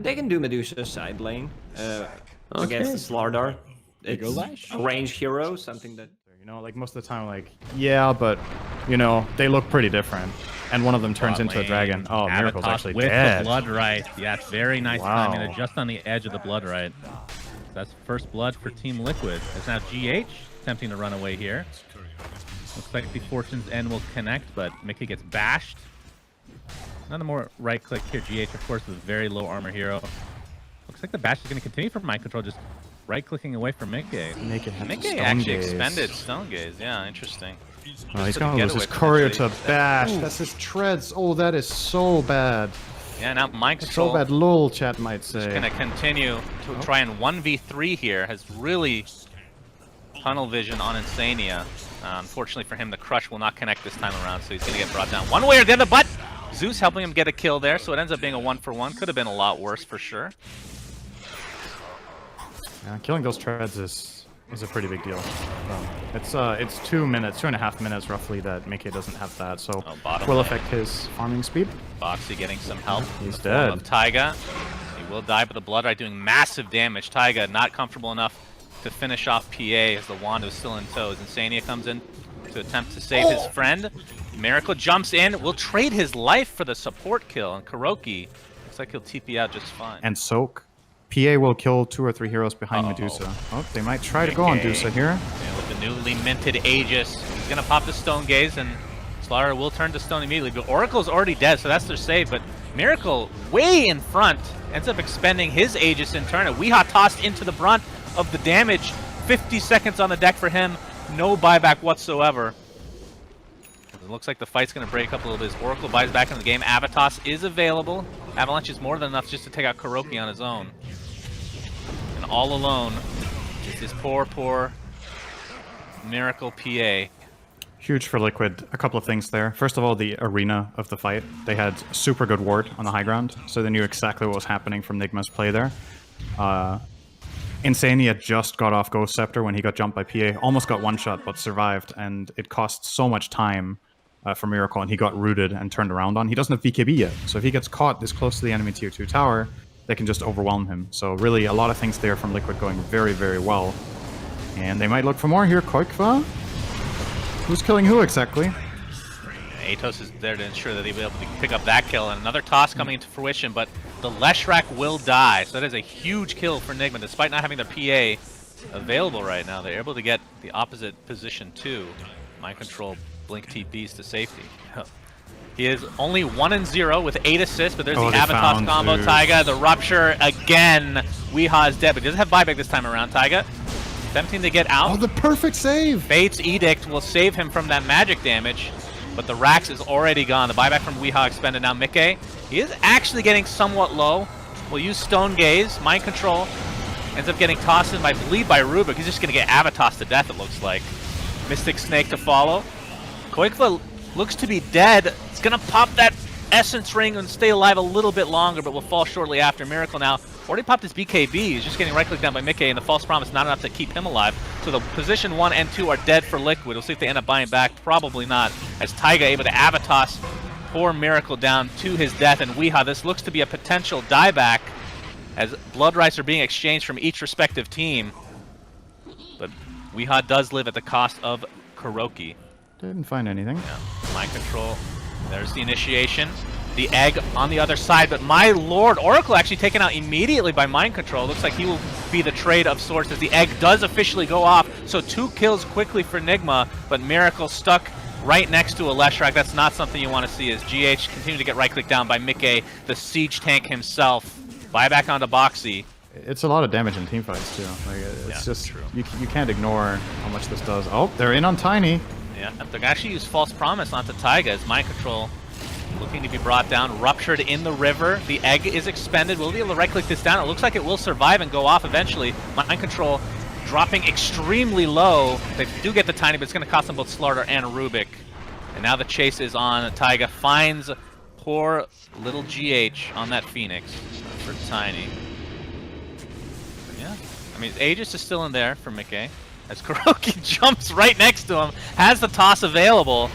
they can do Medusa side lane against the Slardar. It's a range hero, something that... You know, like most of the time, like, yeah, but, you know, they look pretty different. And one of them turns into a dragon. Oh, Miracle's actually with dead. the Blood Right. Yeah, it's very nice Wow. timing. They're just on the edge of the Blood Right. That's first blood for Team Liquid. It's now GH attempting to run away here. Looks like the Fortune's End will connect, but Mickey gets bashed. Another more right click here. GH, of course, is a very low armor hero. Looks like the bash is going to continue from Mind Control, just right-clicking away from Mickey. Mickey actually expended Stone Gaze. Yeah, interesting. Oh, he's going to lose his courier to bash. That's his treads. Oh, that is so bad. Yeah, now Mind Control. So bad, lol, chat might say. Going to continue to try and 1v3 here. Has really tunnel vision on Insania. Unfortunately for him, the Crush will not connect this time around, so he's going to get brought down one way or the other, but Zeus helping him get a kill there, so it ends up being a 1-for-1. Could have been a lot worse for sure. Yeah, killing those treads is a pretty big deal. It's 2 minutes, 2.5 minutes roughly that Mickey doesn't have that, so will affect his farming speed. Boxy getting some help. He's dead. Of Taiga. He will die, but the Blood Right doing massive damage. Taiga not comfortable enough to finish off PA as the wand is still in tow. As Insania comes in to attempt to save his friend. Miracle jumps in, will trade his life for the support kill, and Kuroki looks like he'll TP out just fine. And Soak. PA will kill 2 or 3 heroes behind Medusa. Oh, they might try to go on Medusa here. Yeah, with the newly minted Aegis, he's gonna pop the Stone Gaze, and Slara will turn to Stone immediately. But Oracle's already dead, so that's their save. But Miracle, way in front, ends up expending his Aegis in turn. And Weehaw tossed into the brunt of the damage. 50 seconds on the deck for him. No buyback whatsoever. It looks like the fight's going to break up a little bit as Oracle buys back into the game. Avatos is available. Avalanche is more than enough just to take out Kuroki on his own. And all alone is this poor, poor Miracle PA. Huge for Liquid. A couple of things there. First of all, the arena of the fight. They had super good ward on the high ground, so they knew exactly what was happening from NIGMA's play there. Insania just got off Ghost Scepter when he got jumped by PA. Almost got one-shot, but survived, and it cost so much time for Miracle, and he got rooted and turned around on. He doesn't have BKB yet, so if he gets caught this close to the enemy tier 2 tower, they can just overwhelm him. So really, a lot of things there from Liquid going very, very well. And they might look for more here. Koikva? Who's killing who exactly? Atos is there to ensure that he'll be able to pick up that kill, and another toss coming into fruition, but the Leshrac will die, so that is a huge kill for NIGMA, despite not having their PA available right now. They're able to get the opposite position too. Mind Control blink TPs to safety. He is only 1-0 with 8 assists, but there's the Avatos combo. Zeus. Taiga, the Rupture again. Weehaw is dead, but he doesn't have buyback this time around. Taiga attempting to get out. Oh, the perfect save! Fate's Edict will save him from that magic damage, but the Rax is already gone. The buyback from Weehaw expended. Now Mickey, he is actually getting somewhat low. We'll use Stone Gaze. Mind Control ends up getting tossed in, I believe, by Rubik. He's just going to get Avatos to death, it looks like. Mystic Snake to follow. Koikva looks to be dead. It's going to pop that Essence Ring and stay alive a little bit longer, but will fall shortly after. Miracle now already popped his BKB. He's just getting right-clicked down by Mickey, and the False Promise not enough to keep him alive. So the position 1 and 2 are dead for Liquid. We'll see if they end up buying back. Probably not, as Taiga able to Avatos poor Miracle down to his death. And Weehaw, this looks to be a potential dieback, as Blood Rights are being exchanged from each respective team. But Weehaw does live at the cost of Kuroki. Didn't find anything. Yeah. Mind Control. There's the initiation. The egg on the other side, but my lord, Oracle actually taken out immediately by Mind Control. Looks like he will be the trade of sorts as the egg does officially go off. So 2 kills quickly for NIGMA, but Miracle stuck right next to a Leshrac. That's not something you want to see, as GH continue to get right-clicked down by Mickey, the siege tank himself. Buyback onto Boxy. It's a lot of damage in teamfights too. Like, it's just true. You can't ignore how much this does. Oh, they're in on Tiny. Yeah, they can actually use False Promise onto Taiga as Mind Control looking to be brought down. Ruptured in the river. The egg is expended. We'll be able to right-click this down. It looks like it will survive and go off eventually. Mind Control dropping extremely low. They do get the Tiny, but it's going to cost them both Slardar and Rubik. And now the chase is on. Taiga finds poor little GH on that Phoenix for Tiny. Yeah, I mean, Aegis is still in there for Mickey, as Kuroki jumps right next to him, has the toss available,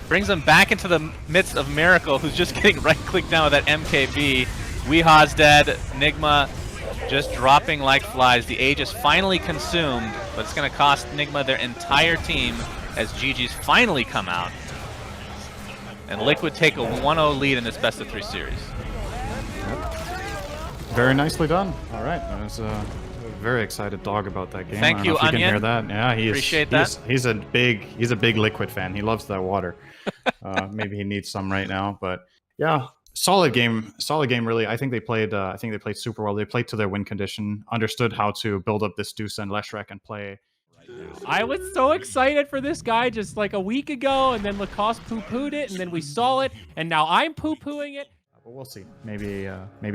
brings him back into the midst of Miracle, who's just getting right-clicked down with that MKB. Weeha's dead. NIGMA just dropping like flies. The Aegis finally consumed, but it's going to cost NIGMA their entire team as GG's finally come out. And Liquid take a 1-0 lead in this best-of-3 series. Very nicely done. All right, I was very excited dog about that game. Thank I don't you, know if you can Onion. hear that. Yeah, Appreciate that. He's a big Liquid fan. He loves that water. Maybe he needs some right now, but yeah, solid game. Really, I think they played super well. They played to their win condition, understood how to build up this Deuce and Leshrac and play. I was so excited for this guy just like a week ago, and then Lacoste poo-pooed it, and then we saw it, and now I'm poo-pooing it. But we'll see. Maybe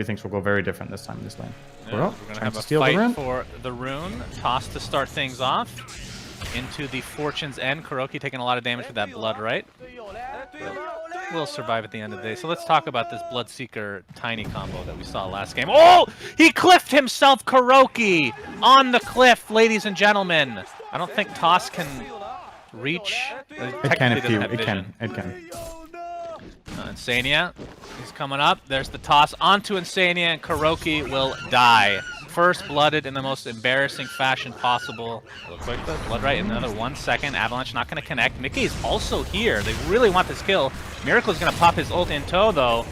things will go very different this time in this lane. Yeah, we're going to have a fight for the rune. Toss to start things off. Into the Fortune's End. Kuroki taking a lot of damage with that blood, right? Will survive at the end of the day. So let's talk about this Bloodseeker Tiny combo that we saw last game. Oh! He cliffed himself, Kuroki! On the cliff, ladies and gentlemen. I don't think Toss can reach. It can if you. It can. Insania is coming up. There's the toss onto Insania, and Kuroki will die. First blooded in the most embarrassing fashion possible. Real quick, blood right in another 1 second. Avalanche not going to connect. Mickey is also here. They really want this kill. Miracle is going to pop his ult in tow, though.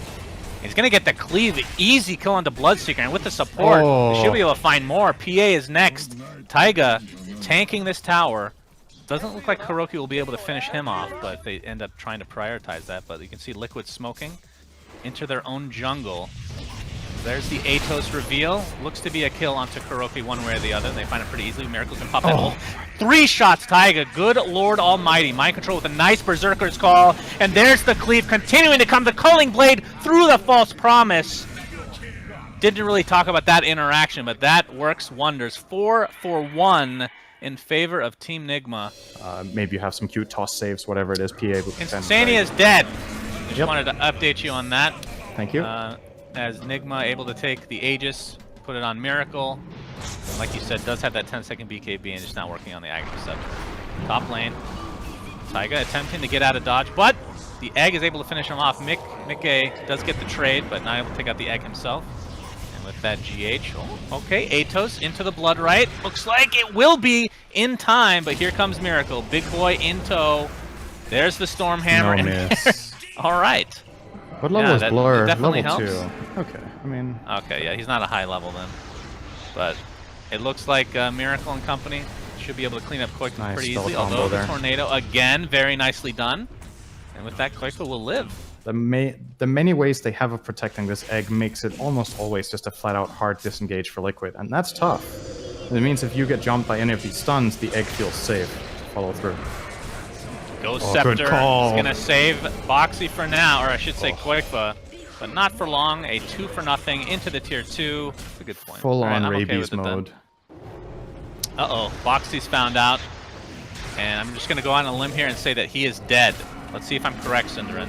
He's going to get the cleave. Easy kill onto Bloodseeker, and with the support, they should be able to find more. PA is next. Taiga tanking this tower. Doesn't look like Kuroki will be able to finish him off, but they end up trying to prioritize that. But you can see Liquid smoking into their own jungle. There's the Atos reveal. Looks to be a kill onto Kuroki one way or the other. They find it pretty easily. Miracle's gonna pop that ult. 3 shots, Taiga. Good Lord Almighty. Mind control with a nice Berserker's Call. And there's the cleave continuing to come. The Culling Blade through the False Promise. Didn't really talk about that interaction, but that works wonders. 4 for 1. In favor of Team NIGMA. Maybe you have some cute toss saves, whatever it is. PA. Insania is dead. Just wanted to update you on that. Thank you. As NIGMA able to take the Aegis, put it on Miracle. And like you said, does have that 10-second BKB and just not working on the Agri Scepter. Top lane. Taiga attempting to get out of dodge, but the egg is able to finish him off. Mickey does get the trade, but not able to take out the egg himself. With that GH. Okay, Atos into the blood right. Looks like it will be in time, but here comes Miracle. Big boy in tow. There's the Stormhammer. No miss. All right. What level is Blur? Definitely Level helps. 2. Okay, I mean... Okay, yeah, he's not a high level then. But it looks like Miracle and company should be able to clean up Koiko pretty easily, although the Tornado, again, very nicely done. And with that, Koiko will live. The many ways they have of protecting this egg makes it almost always just a flat-out hard disengage for Liquid, and that's tough. It means if you get jumped by any of these stuns, the egg feels safe to follow through. Ghost Scepter is going to save Boxy for now, or I should say Koifa, but not for long. A 2 for nothing into the tier 2. That's a good point. Full-on rabies mode. Uh-oh, Boxy's found out, and I'm just going to go on a limb here and say that he is dead. Let's see if I'm correct, Cinderin.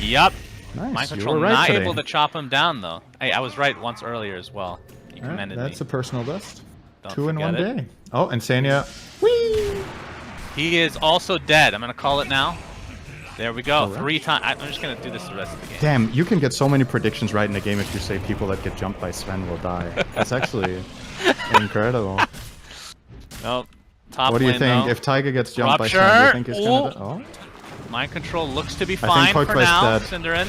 Yup. Nice. Mind control not able to chop him down, though. Hey, I was right once earlier as well. You commended me. That's a personal best. Don't 2 in 1 forget day. Oh, Insania. Whee! He is also dead. I'm going to call it now. There we go. 3 times. I'm just going to do this the rest of the game. Damn, you can get so many predictions right in the game if you say people that get jumped by SVEN will die. That's actually incredible. Nope. Top what do you lane, think? though. If Taiga gets jumped Rupture. by SVEN, do you think he's going to die? Oh. Mind control looks to be fine for now, Cinderin.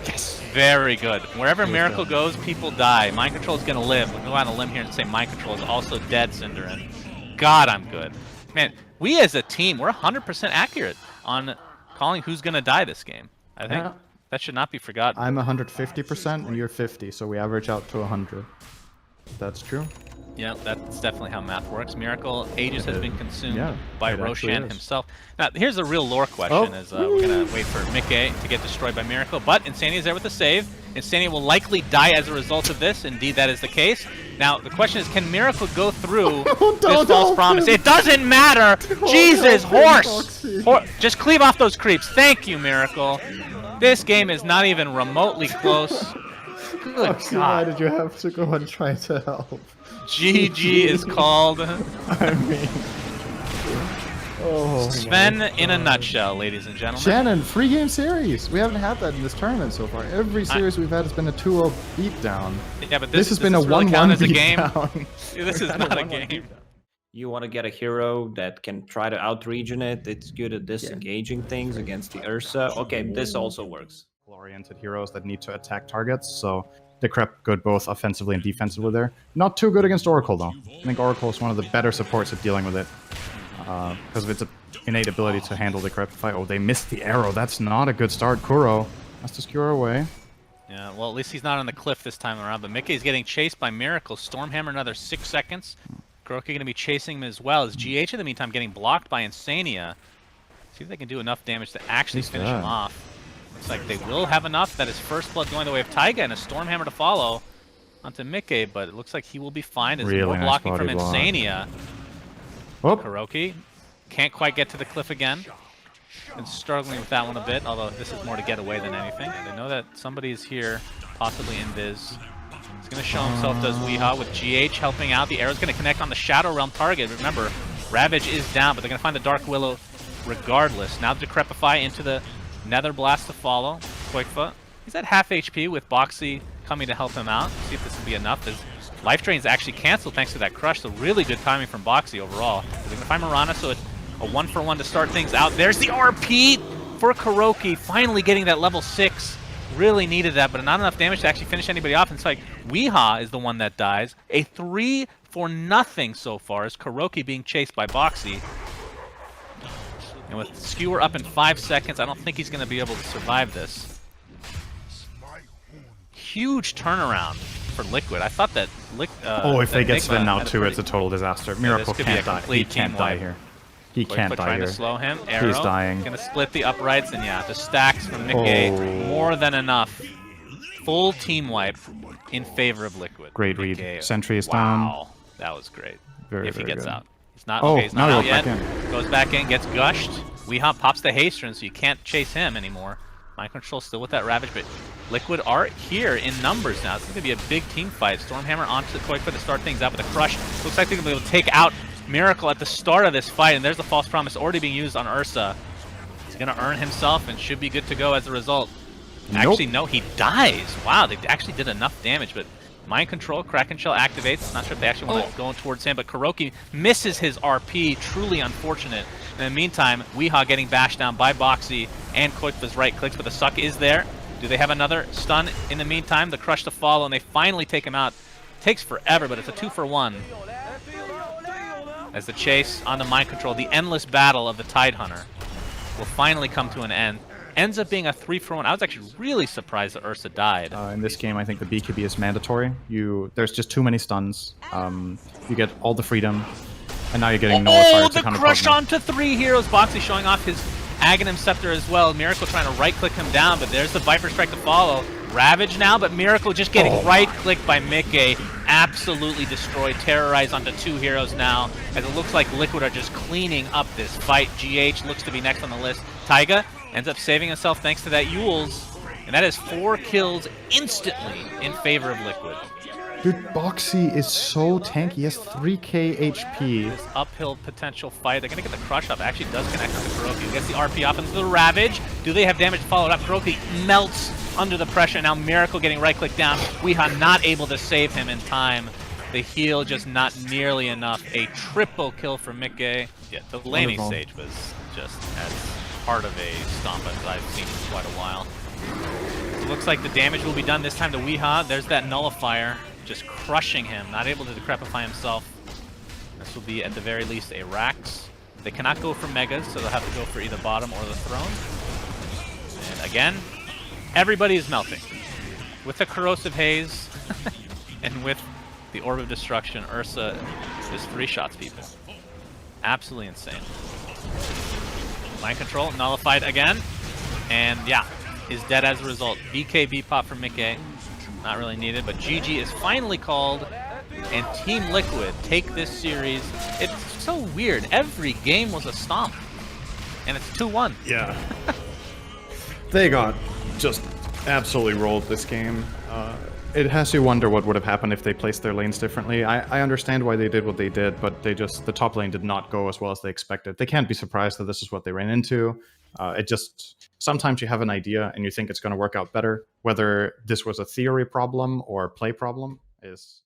Yes. Very good. Wherever Miracle goes, people die. Mind control is going to live. We'll go on a limb here and say Mind control is also dead, Cinderin. God, I'm good. Man, we as a team, we're 100% accurate on calling who's going to die this game. I think that should not be forgotten. I'm 150% and you're 50, so we average out to 100. That's true. Yeah, that's definitely how math works. Miracle Aegis has been consumed by Roshan himself. Now, here's a real lore question, as we're going to wait for Mickey to get destroyed by Miracle, but Insania is there with the save. Insania will likely die as a result of this. Indeed, that is the case. Now, the question is, can Miracle go through this false promise? It doesn't matter! Jesus, horse! Just cleave off those creeps. Thank you, Miracle. This game is not even remotely close. Good God. Why did you have to go and try to help? GG is called. I mean... Oh, Sven in a nutshell, ladies and gentlemen. Shannon, 3-game series. We haven't had that in this tournament so far. Every series we've had has been a 2-0 beatdown. Yeah, but This has been a really 1-1 count as a game. beatdown. This is not a game. You want to get a hero that can try to out-region it. It's good at disengaging things against the Ursa. Okay, this also works. Oriented heroes that need to attack targets, so Decrep good both offensively and defensively there. Not too good against Oracle though. I think Oracle is one of the better supports at dealing with it because of its innate ability to handle Decrep fight. Oh, they missed the arrow. That's not a good start. Kuro has to skewer away. Yeah, well, at least he's not on the cliff this time around. But Mickey's getting chased by Miracle. Stormhammer another 6 seconds. Kuroki going to be chasing him as well. As GH in the meantime getting blocked by Insania. See if they can do enough damage to actually finish him off. Looks like they will have enough. That is first blood going the way of Taiga and a Stormhammer to follow onto Mickey, but it looks like he will be fine. There's more nice blocking from body block. Insania. Whoop. Kuroki can't quite get to the cliff again. Been struggling with that one a bit, although this is more to get away than anything. They know that somebody is here, possibly Invis. He's going to show himself, does Weehaw, with GH helping out. The arrow's going to connect on the Shadow Realm target. Remember, Ravage is down, but they're going to find the Dark Willow regardless. Now Decrepify into the Nether Blast to follow. Quickfoot, he's at half HP with Boxy coming to help him out. See if this will be enough. His life drain is actually canceled thanks to that crush, so really good timing from Boxy overall. They're going to find Mirana, so it's a 1-for-1 to start things out. There's the RP for Kuroki, finally getting that level 6. Really needed that, but not enough damage to actually finish anybody off. It's like Weehaw is the one that dies. A 3-for-0 so far as Kuroki being chased by Boxy. And with Skewer up in 5 seconds, I don't think he's going to be able to survive this. Huge turnaround for Liquid. I thought that if they get Sven now too, it's a total disaster. Miracle this could be can't a die. complete He can't team die wipe. here. He can't die trying here. to slow him. Arrow. He's dying. Gonna split the uprights, and yeah, the stacks from Nick more than enough. Full team wipe in favor of Liquid. Great read. Nick Sentry is down. Wow, that was great. Very, if he very gets good. out. He's not, Oh, okay, he's now not out he yet. goes back in. Goes back in, gets gushed. Weehop pops the Hasten, so you can't chase him anymore. Mind Control still with that Ravage, but Liquid are here in numbers now. It's going to be a big team fight. Stormhammer onto the Koikfa to start things out with a crush. Looks like they're going to be able to take out Miracle at the start of this fight, and there's the False Promise already being used on Ursa. He's going to earn himself and should be good to go as a result. Actually, no, he dies. Wow, they actually did enough damage, but Mind Control, Kraken Shell activates. Not sure if they actually want to go towards him, but Kuroki misses his RP. Truly unfortunate. In the meantime, Weehaw getting bashed down by Boxy and Koikfa's right clicks, but the suck is there. Do they have another stun in the meantime? The crush to follow, and they finally take him out. Takes forever, but it's a 2-for-1. As the chase on the Mind Control, the endless battle of the Tidehunter will finally come to an end. Ends up being a 3-for-1. I was actually really surprised that Ursa died. In this game, I think the BKB is mandatory. There's just too many stuns. You get all the freedom, and now you're getting nullifiers to the kind of crush partner. onto 3 heroes. Boxy showing off his Aghanim Scepter as well. Miracle trying to right-click him down, but there's the Viper Strike to follow. Ravage now, but Miracle just getting right-clicked by Mickey. Absolutely destroyed. Terrorized onto 2 heroes now, as it looks like Liquid are just cleaning up this fight. GH looks to be next on the list. Taiga ends up saving himself thanks to that Yules, and that is 4 kills instantly in favor of Liquid. Dude, Boxy is so tanky. He has 3k HP. This uphill potential fight. They're going to get the crush up. Actually does connect with the Kuroki. Gets the RP off into the Ravage. Do they have damage followed up? Kuroki melts under the pressure. Now Miracle getting right-click down. Weehaw not able to save him in time. The heal just not nearly enough. A triple kill for Mickey. Yeah, the laning stage was just as hard of a stomp as I've seen in quite a while. It looks like the damage will be done this time to Weehaw. There's that nullifier. Just crushing him, not able to decrepify himself. This will be, at the very least, a Rax. They cannot go for Megas, so they'll have to go for either bottom or the throne. And again, everybody is melting. With the Corrosive Haze, and with the Orb of Destruction, Ursa just 3-shots people. Absolutely insane. Mind Control, nullified again. And yeah, is dead as a result. BKB pop from Mickey. Not really needed, but GG is finally called, and Team Liquid take this series. It's so weird. Every game was a stomp, and it's 2-1. Yeah. They got just absolutely rolled this game. It has you wonder what would have happened if they placed their lanes differently. I understand why they did what they did, but the top lane did not go as well as they expected. They can't be surprised that this is what they ran into. Sometimes you have an idea and you think it's going to work out better. Whether this was a theory problem or play problem is